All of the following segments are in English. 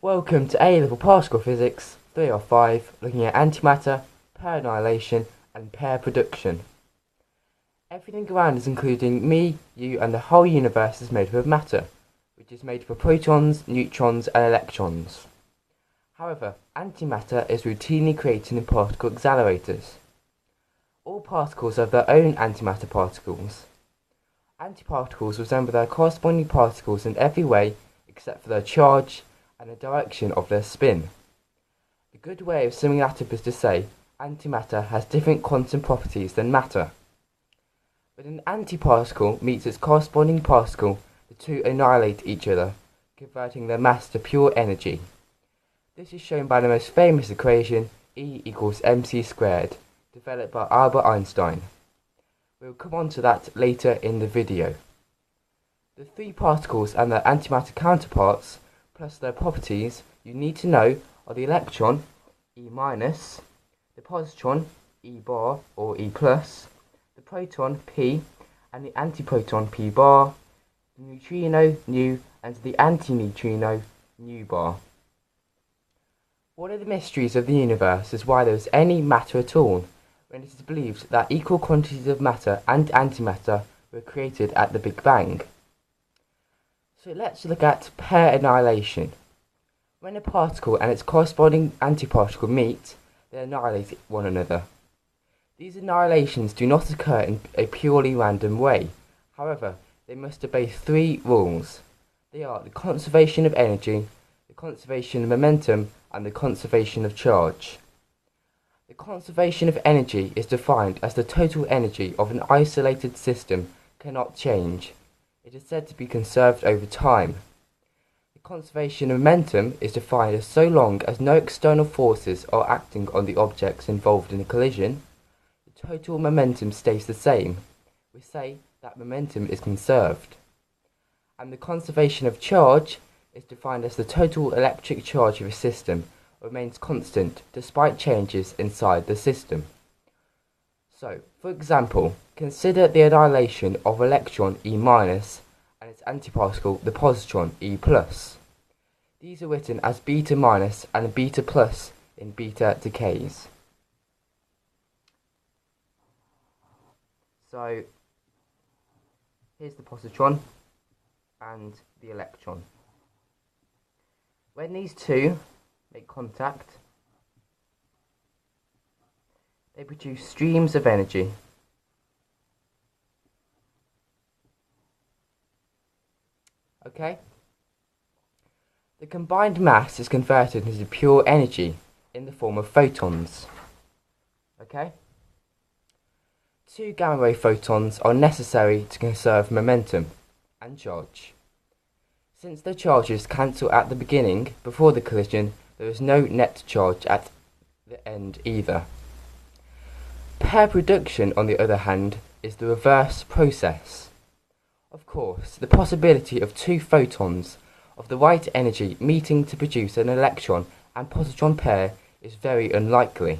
Welcome to A-Level Particle Physics 3 of 5, looking at antimatter, pair annihilation and pair production. Everything around us, including me, you and the whole universe, is made up of matter, which is made up of protons, neutrons and electrons. However, antimatter is routinely created in particle accelerators. All particles have their own antimatter particles. Antiparticles resemble their corresponding particles in every way except for their charge and the direction of their spin. A good way of summing that up is to say antimatter has different quantum properties than matter. When an antiparticle meets its corresponding particle, the two annihilate each other, converting their mass to pure energy. This is shown by the most famous equation, E equals mc squared, developed by Albert Einstein. We will come on to that later in the video. The three particles and their antimatter counterparts, plus their properties you need to know, are the electron, E-, the positron, E bar or E+, the proton, P, and the antiproton, P bar, the neutrino, nu, and the antineutrino, nu bar. One of the mysteries of the universe is why there is any matter at all, when it is believed that equal quantities of matter and antimatter were created at the Big Bang. So let's look at pair annihilation. When a particle and its corresponding antiparticle meet, they annihilate one another. These annihilations do not occur in a purely random way. However, they must obey three rules. They are the conservation of energy, the conservation of momentum, and the conservation of charge. The conservation of energy is defined as the total energy of an isolated system cannot change. It is said to be conserved over time. The conservation of momentum is defined as so long as no external forces are acting on the objects involved in a collision, the total momentum stays the same. We say that momentum is conserved. And the conservation of charge is defined as the total electric charge of a system remains constant despite changes inside the system. So, for example, consider the annihilation of electron E- and its antiparticle, the positron E+. These are written as beta minus and beta plus in beta decays. So, here's the positron and the electron. When these two make contact, they produce streams of energy. Okay? The combined mass is converted into pure energy in the form of photons. Okay? Two gamma ray photons are necessary to conserve momentum and charge. Since the charges cancel at the beginning, before the collision, there is no net charge at the end either. Pair production, on the other hand, is the reverse process. Of course, the possibility of two photons of the right energy meeting to produce an electron and positron pair is very unlikely.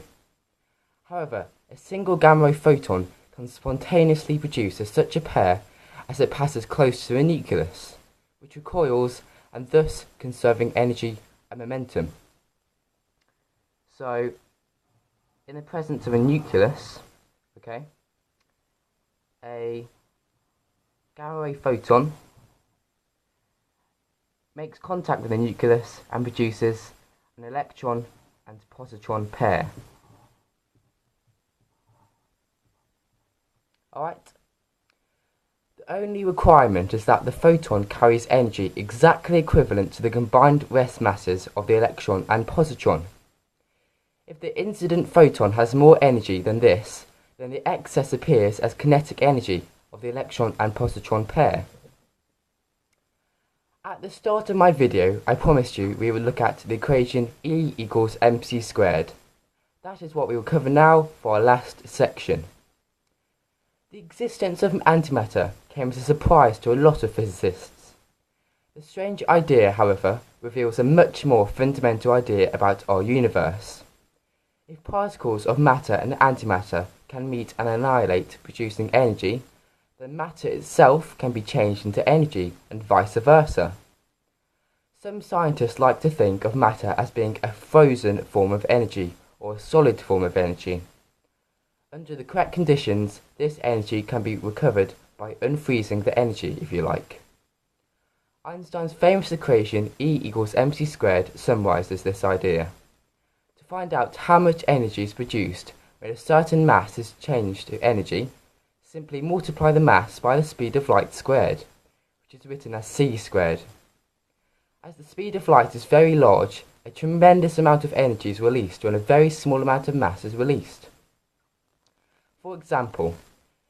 However, a single gamma ray photon can spontaneously produce such a pair as it passes close to a nucleus, which recoils and thus conserving energy and momentum. So, in the presence of a nucleus, okay, a gamma ray photon makes contact with the nucleus and produces an electron and positron pair. Alright? The only requirement is that the photon carries energy exactly equivalent to the combined rest masses of the electron and positron. If the incident photon has more energy than this, then the excess appears as kinetic energy of the electron and positron pair. At the start of my video, I promised you we would look at the equation E equals mc squared. That is what we will cover now for our last section. The existence of antimatter came as a surprise to a lot of physicists. The strange idea, however, reveals a much more fundamental idea about our universe. If particles of matter and antimatter can meet and annihilate, producing energy, then matter itself can be changed into energy, and vice versa. Some scientists like to think of matter as being a frozen form of energy, or a solid form of energy. Under the correct conditions, this energy can be recovered by unfreezing the energy, if you like. Einstein's famous equation E equals mc squared summarises this idea. To find out how much energy is produced when a certain mass is changed to energy, simply multiply the mass by the speed of light squared, which is written as c squared. As the speed of light is very large, a tremendous amount of energy is released when a very small amount of mass is released. For example,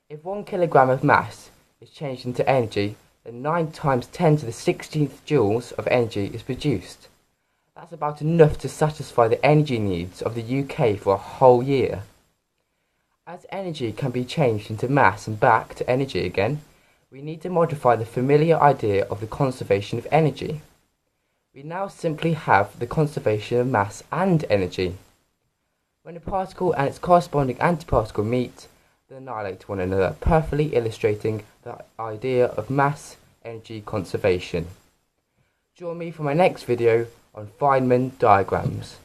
if 1 kilogram of mass is changed into energy, then 9 times 10 to the 16th joules of energy is produced. That's about enough to satisfy the energy needs of the UK for a whole year. As energy can be changed into mass and back to energy again, we need to modify the familiar idea of the conservation of energy. We now simply have the conservation of mass and energy. When a particle and its corresponding antiparticle meet, they annihilate one another, perfectly illustrating the idea of mass-energy conservation. Join me for my next video on Feynman diagrams.